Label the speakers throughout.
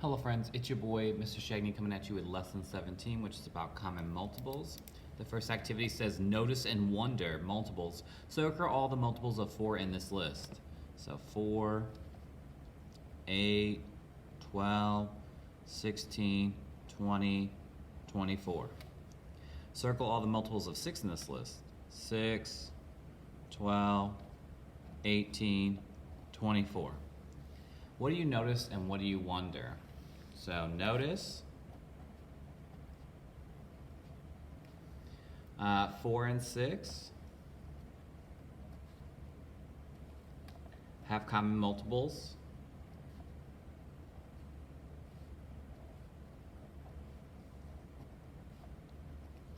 Speaker 1: Hello friends, it's your boy Mr. Shagney coming at you with lesson 17, which is about common multiples. The first activity says notice and wonder multiples. Circle all the multiples of 4 in this list. So 4, 8, 12, 16, 20, 24. Circle all the multiples of 6 in this list. 6, 12, 18, 24. What do you notice and what do you wonder? So notice 4 and 6 have common multiples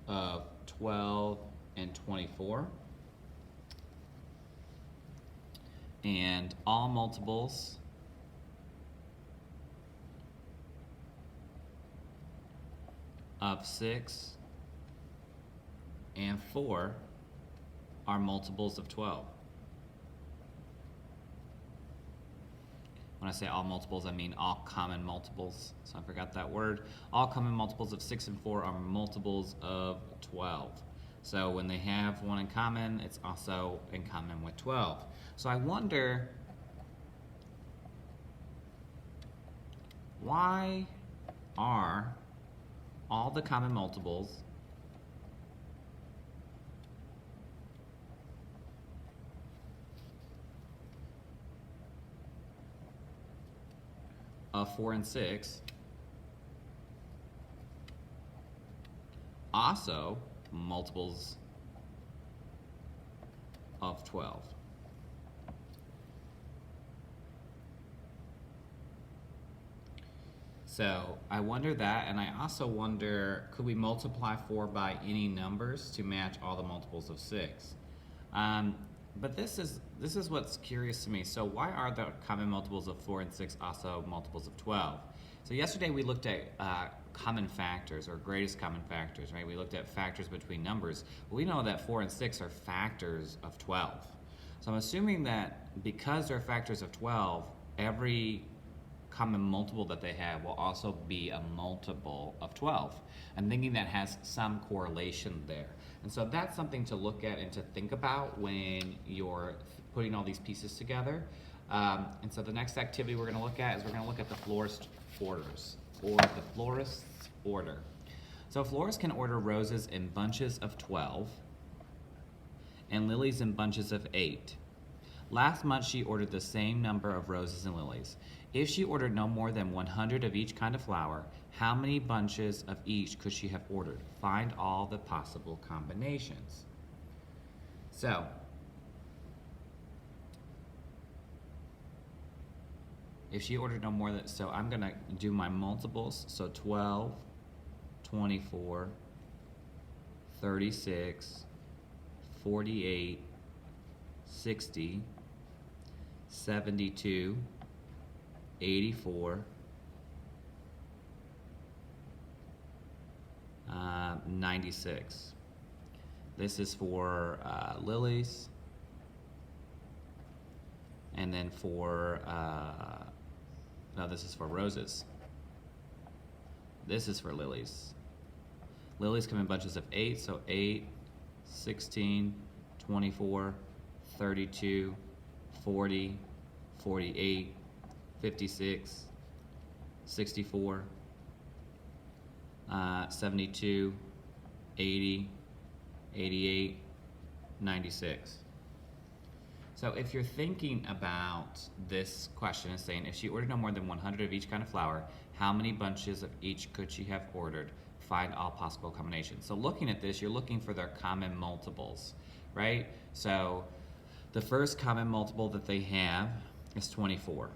Speaker 1: of 12 and 24, and all multiples of 6 and 4 are multiples of 12. When I say all multiples, I mean all common multiples. So I forgot that word. All common multiples of 6 and 4 are multiples of 12. So when they have one in common, it's also in common with 12. So I wonder, why are all the common multiples of 4 and 6 also multiples of 12? So I wonder that, and I also wonder, could we multiply 4 by any numbers to match all the multiples of 6? But this is what's curious to me. So why are the common multiples of 4 and 6 also multiples of 12? So yesterday we looked at common factors, or greatest common factors, right? We looked at factors between numbers. We know that 4 and 6 are factors of 12. So I'm assuming that because they're factors of 12, every common multiple that they have will also be a multiple of 12. I'm thinking that has some correlation there. And so that's something to look at and to think about when you're putting all these pieces together. And so the next activity we're going to look at is we're going to look at the florist orders, or the florist's order. So a florist can order roses in bunches of 12 and lilies in bunches of 8. Last month she ordered the same number of roses and lilies. If she ordered no more than 100 of each kind of flower, how many bunches of each could she have ordered? Find all the possible combinations. So, if she ordered no more than, so I'm gonna do my multiples. So 12, 24, 36, 48, 60, 72, 84, 96. This is for lilies, and then for, no, this is for roses. This is for lilies. Lilies come in bunches of 8, so 8, 16, 24, 32, 40, 48, 56, 64, 72, 80, 88, 96. So if you're thinking about this question and saying, if she ordered no more than 100 of each kind of flower, how many bunches of each could she have ordered? Find all possible combinations. So looking at this, you're looking for their common multiples, right? So the first common multiple that they have is 24.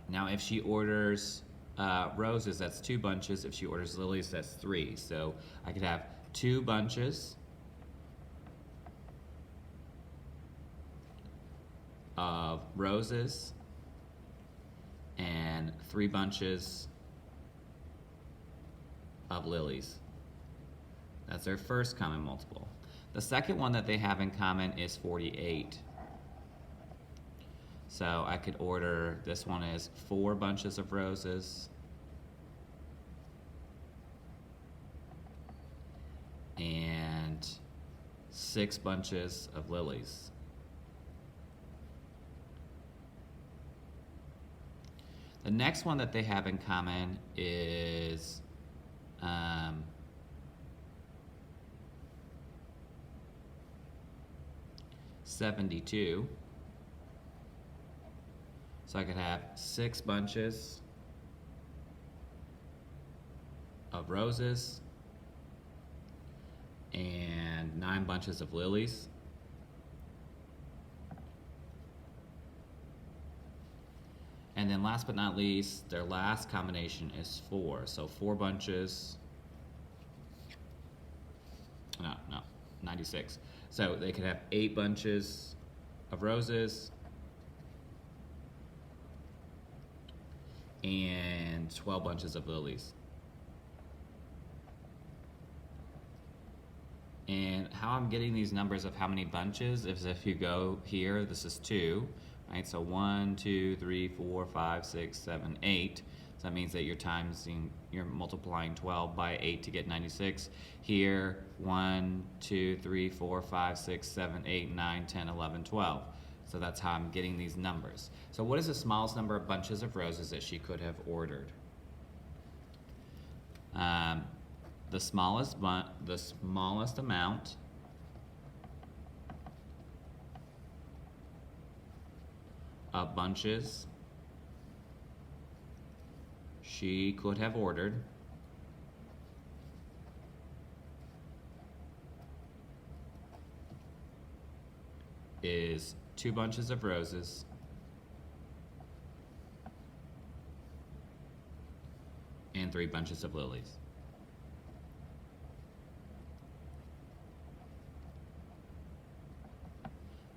Speaker 1: Now if she orders roses, that's 2 bunches. If she orders lilies, that's 3. So I could have 2 bunches of roses and 3 bunches of lilies. That's their first common multiple. The second one that they have in common is 48. So I could order, this one is 4 bunches of roses and 6 bunches of lilies. The next one that they have in common is 72. So I could have 6 bunches of roses and 9 bunches of lilies. And then last but not least, their last combination is 4. So 4 bunches, no, 96. So they could have 8 bunches of roses and 12 bunches of lilies. And how I'm getting these numbers of how many bunches is if you go here, this is 2, right? So 1, 2, 3, 4, 5, 6, 7, 8. So that means that you're multiplying 12 by 8 to get 96. Here, 1, 2, 3, 4, 5, 6, 7, 8, 9, 10, 11, 12. So that's how I'm getting these numbers. So what is the smallest number of bunches of roses that she could have ordered? The smallest amount of bunches she could have ordered is 2 bunches of roses and 3 bunches of lilies.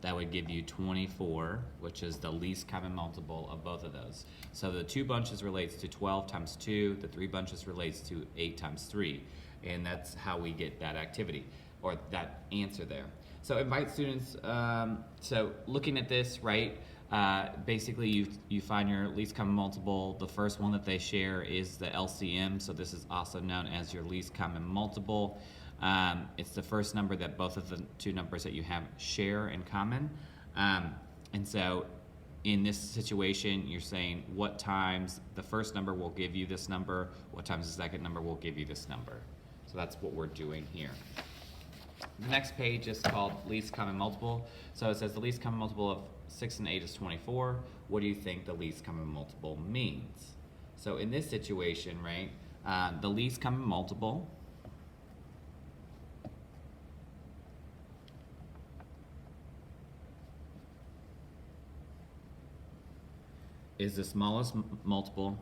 Speaker 1: That would give you 24, which is the least common multiple of both of those. So the 2 bunches relates to 12 times 2, the 3 bunches relates to 8 times 3. And that's how we get that activity, or that answer there. So invite students, so looking at this, right, basically you find your least common multiple. The first one that they share is the LCM, so this is also known as your least common multiple. It's the first number that both of the 2 numbers that you have share in common. And so in this situation, you're saying what times the first number will give you this number, what times the second number will give you this number. So that's what we're doing here. The next page is called least common multiple. So it says the least common multiple of 6 and 8 is 24. What do you think the least common multiple means? So in this situation, right, the least common multiple is the smallest multiple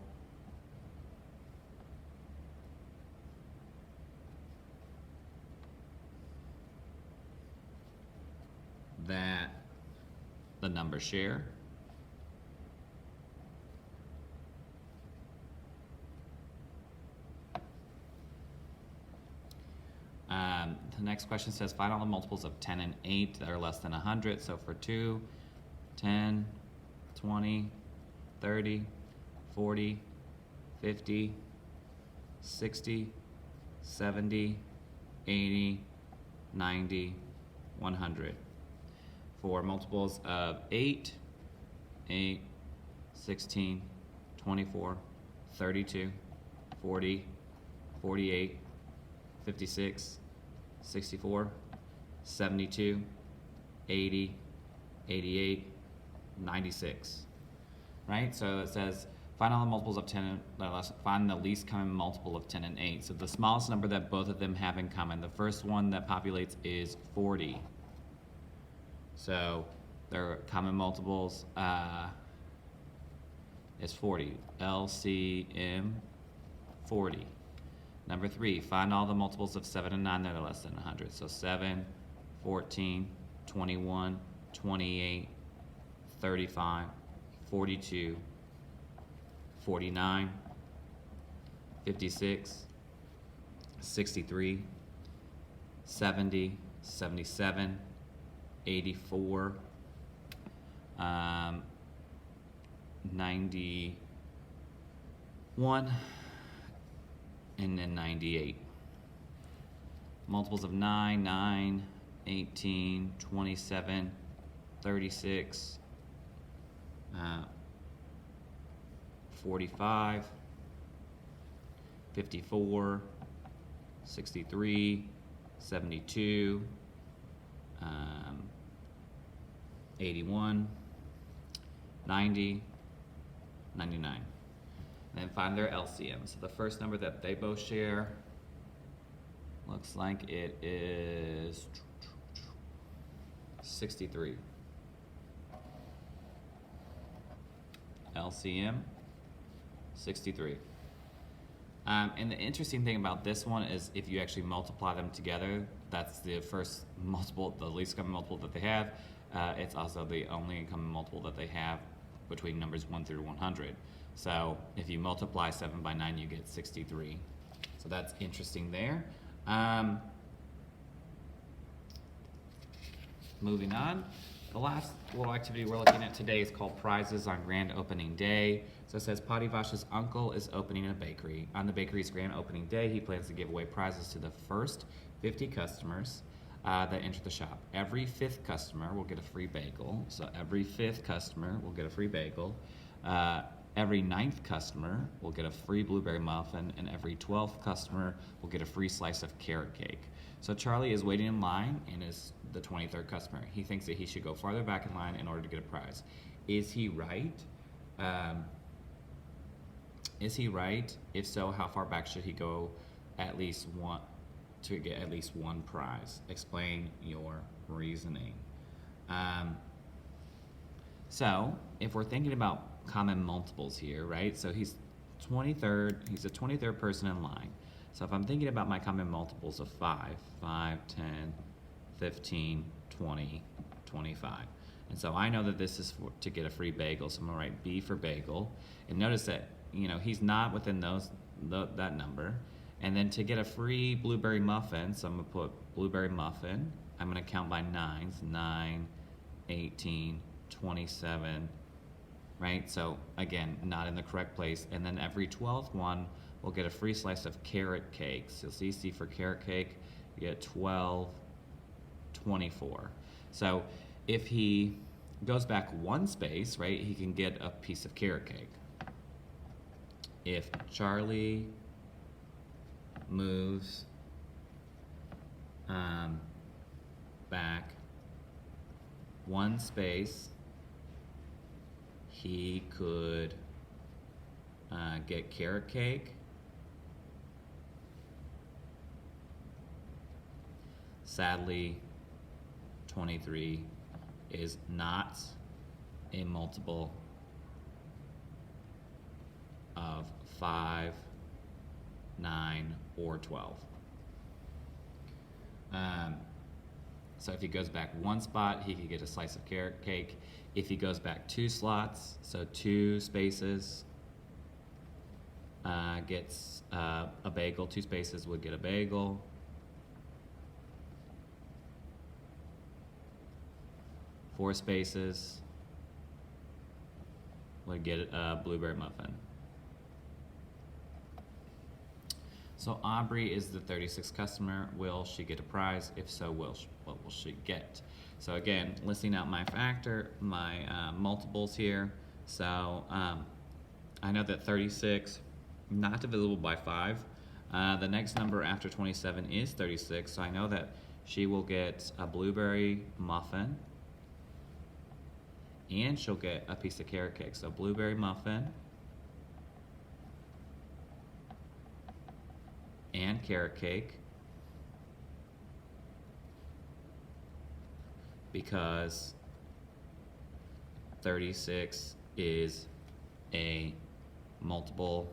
Speaker 1: that the numbers share the next question says find all the multiples of 10 and 8 that are less than 100. So for 2, 10, 20, 30, 40, 50, 60, 70, 80, 90, 100. For multiples of 8, 16, 24, 32, 40, 48, 56, 64, 72, 80, 88, 96. Right? So it says find all the multiples of 10 and find the least common multiple of 10 and 8. So the smallest number that both of them have in common, the first one that populates is 40. So their common multiples is 40. LCM 40. Number 3, find all the multiples of 7 and 9 that are less than 100. So 7, 14, 21, 28, 35, 42, 49, 56, 63, 70, 77, 84, 91, and then 98. Multiples of 9, 9, 18, 27, 36, 45, 54, 63, 72, 81, 90, 99. And then find their LCM. So the first number that they both share looks like it is 63. LCM 63. And the interesting thing about this one is if you actually multiply them together, that's the first multiple, the least common multiple that they have. It's also the only common multiple that they have between numbers 1 through 100. So if you multiply 7 by 9, you get 63. So that's interesting there. Moving on. The last little activity we're looking at today is called Prizes on Grand Opening Day. So it says Padivash's uncle is opening a bakery. On the bakery's grand opening day, he plans to give away prizes to the first 50 customers that enter the shop. Every 5th customer will get a free bagel. So every 5th customer will get a free bagel. Every 9th customer will get a free blueberry muffin, and every 12th customer will get a free slice of carrot cake. So Charlie is waiting in line and is the 23rd customer. He thinks that he should go farther back in line in order to get a prize. Is he right? Is he right? If so, how far back should he go at least one to get at least one prize? Explain your reasoning. So if we're thinking about common multiples here, right? So he's the 23rd person in line. So if I'm thinking about my common multiples of 5, 10, 15, 20, 25. And so I know that this is to get a free bagel, so I'm gonna write B for bagel. And notice that, he's not within that number. And then to get a free blueberry muffin, so I'm gonna put blueberry muffin. I'm gonna count by 9s, 9, 18, 27, right? So again, not in the correct place. And then every 12th one will get a free slice of carrot cake. So C for carrot cake, you get 12, 24. So if he goes back one space, right, he can get a piece of carrot cake. If Charlie moves back one space, he could get carrot cake. Sadly, 23 is not a multiple of 5, 9, or 12. So if he goes back one spot, he could get a slice of carrot cake. If he goes back 2 slots, so 2 spaces, gets a bagel. 2 spaces would get a bagel. Four spaces would get a blueberry muffin. So Aubrey is the 36th customer. Will she get a prize? If so, what will she get? So again, listing out my multiples here. So I know that 36, not divisible by 5. The next number after 27 is 36, so I know that she will get a blueberry muffin, and she'll get a piece of carrot cake. So blueberry muffin and carrot cake, because 36 is a multiple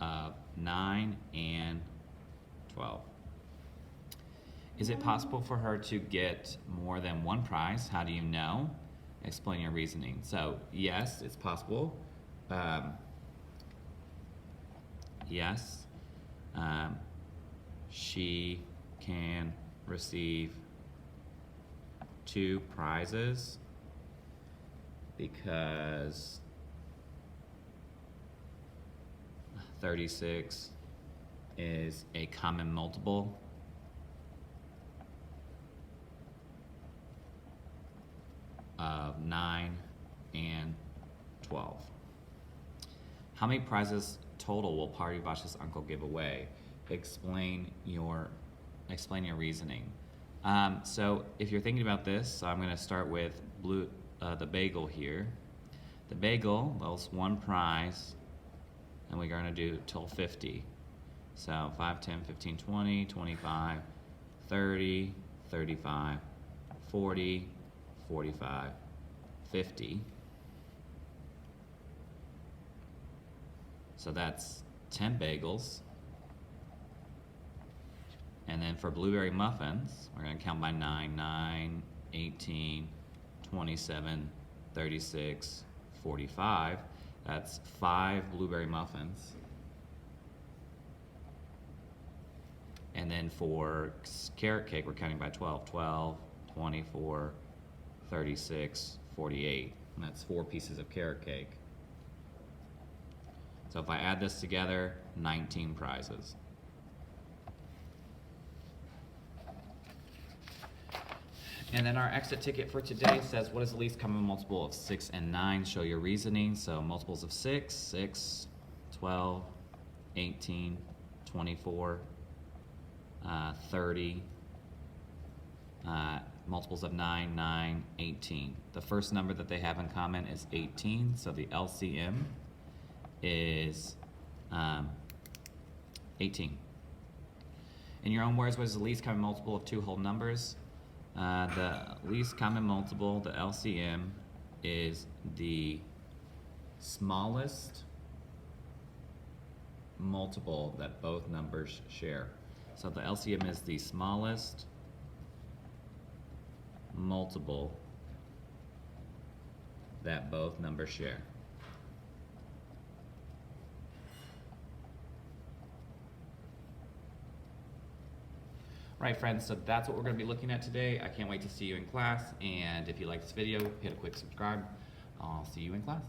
Speaker 1: of 9 and 12. Is it possible for her to get more than one prize? How do you know? Explain your reasoning. So yes, it's possible. Yes, she can receive 2 prizes because 36 is a common multiple of 9 and 12. How many prizes total will Party Bosh's uncle give away? Explain your reasoning. So if you're thinking about this, I'm going to start with the bagel here. The bagel, well, it's one prize, and we're going to do till 50. So 5, 10, 15, 20, 25, 30, 35, 40, 45, 50. So that's 10 bagels. And then for blueberry muffins, we're going to count by 9, 18, 27, 36, 45. That's 5 blueberry muffins. And then for carrot cake, we're counting by 12. 12, 24, 36, 48. And that's 4 pieces of carrot cake. So if I add this together, 19 prizes. And then our exit ticket for today says, what is the least common multiple of 6 and 9? Show your reasoning. So multiples of 6, 12, 18, 24, 30. Multiples of 9, 18. The first number that they have in common is 18, so the LCM is 18. In your own words, what is the least common multiple of 2 whole numbers? The least common multiple, the LCM, is the smallest multiple that both numbers share. So the LCM is the smallest multiple that both numbers share. Right, friends, so that's what we're going to be looking at today. I can't wait to see you in class, and if you like this video, hit a quick subscribe. I'll see you in class.